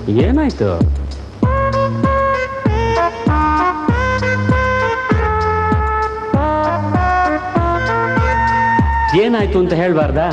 ಏನಾಯ್ತು? ಏನಾಯ್ತು ಅಂತ ಹೇಳ್ಬಾರ್ದಾ?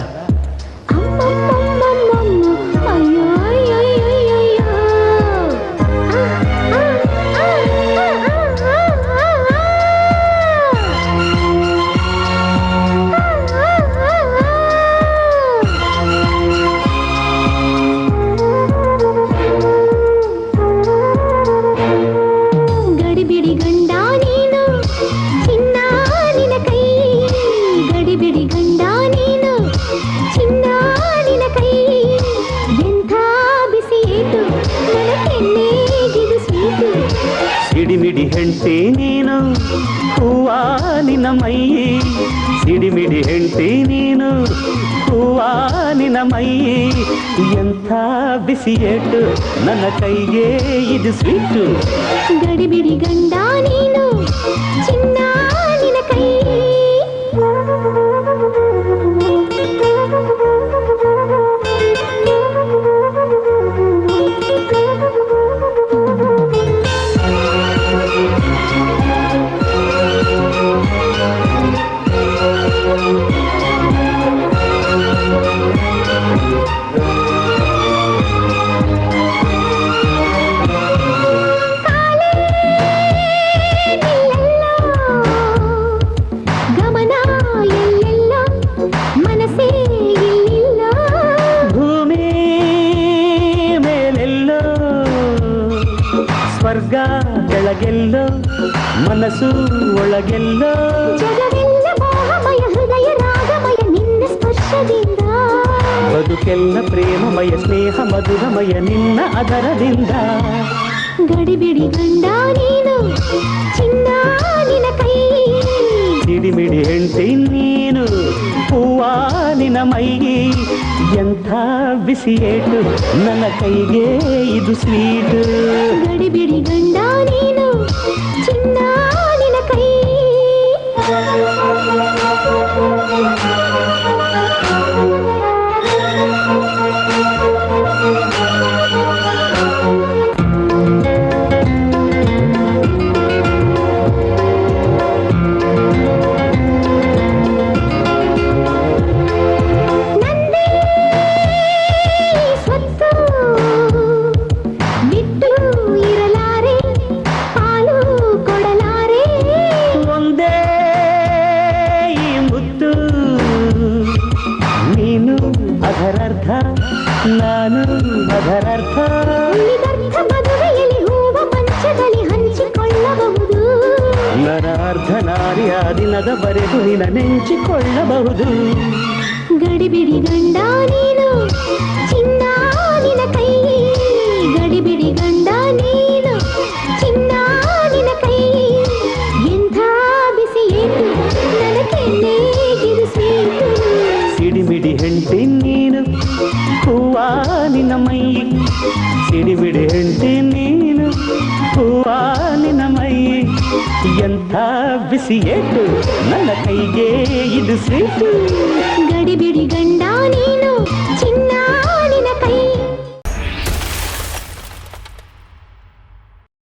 ಸಿಡಿಮಿಡಿ ಹೆಂಡತಿ ನೀನು ಹೂವ ನಿನ್ನ ಮೈ, ಸಿಡಿಮಿಡಿ ಹೆಂಡತಿ ನೀನು ಹೂವ ನಿನ್ನ ಮೈ, ಎಂಥ ಬಿಸಿಯೇಟು ನನ್ನ ಕೈಗೆ ಇದು ಸ್ವೀಟು. ಗಡಿಬಿಡಿ ಗಂಡ ನೀನು ಚಿನ್ನ ನಿನ್ನ ಕೈ, ಸ್ವರ್ಗ ಕೆಳಗೆಲ್ಲೋ ಮನಸ್ಸು ಒಳಗೆಲ್ಲೋ, ಜಗವೆಲ್ಲ ಮೋಹಮಯ ಹೃದಯ ರಾಗಮಯ ನಿನ್ನ ಸ್ಪರ್ಶದಿಂದ, ಬದುಕೆಲ್ಲ ಪ್ರೇಮಮಯ ಸ್ನೇಹ ಮಧುರಮಯ ನಿನ್ನ ಅದರದಿಂದ. ಗಡಿಬಿಡಿ ಗಂಡ ನೀನು ಚಿನ್ನ ನಿನ್ನ ಕೈ, ಸಿಡಿಮಿಡಿ ಹೆಂಡತಿ ನೀನು ಹೂವ ನಿನ್ನ ಮೈ, ಎಂಥ ಬಿಸಿಯೇಟು ನನ್ನ ಕೈಗೆ ಇದು ಸ್ವೀಟು. ಗಡಿಬಿಡಿ ಗಂಡ ನೀನು ಚಿನ್ನ ನಿನ್ನ ಕೈ. ಅದರರ್ಥ ನಾನು ಅದರರ್ಥ, ಇದರ್ಥ ಮದುವೆಯಲ್ಲಿ ಹೂವ ಪಂಚದಲ್ಲಿ ಹಂಚಿಕೊಳ್ಳಬಹುದು, ನನ್ನ ಅರ್ಧ ನಾರಿಯ ದಿನದ ಬರೆದು ನಿನ್ನ ನೆಂಚಿಕೊಳ್ಳಬಹುದು. ಗಡಿಬಿಡಿ ಗಂಡ ನೀನು ಚಿನ್ನ ನಿನ್ನ ಕೈ, ಗಡಿಬಿಡಿ ಗಂಡ ನೀನು ಚಿನ್ನ ನಿನ್ನ ಕೈ, ಎಂಥ ಬಿಸಿಯೇಟು ನನ್ನ ಕೆನ್ನೆಗಿದು ಸ್ವೀಟು. ಸಿಡಿಮಿಡಿ ಹೆಂಡತಿ ನೀನು ಹೂವ ನಿನ್ನ ಮೈ, ಸಿಡಿಮಿಡಿ ಹೆಂಡತಿ ನೀನು ಹೂವ ನಿನ್ನ ಮೈ, ಎಂಥ ಬಿಸಿಯೇಟು ನನ್ನ ಕೈಗೆ ಇದು ಸ್ವೀಟು. ಗಡಿಬಿಡಿ ಗಂಡ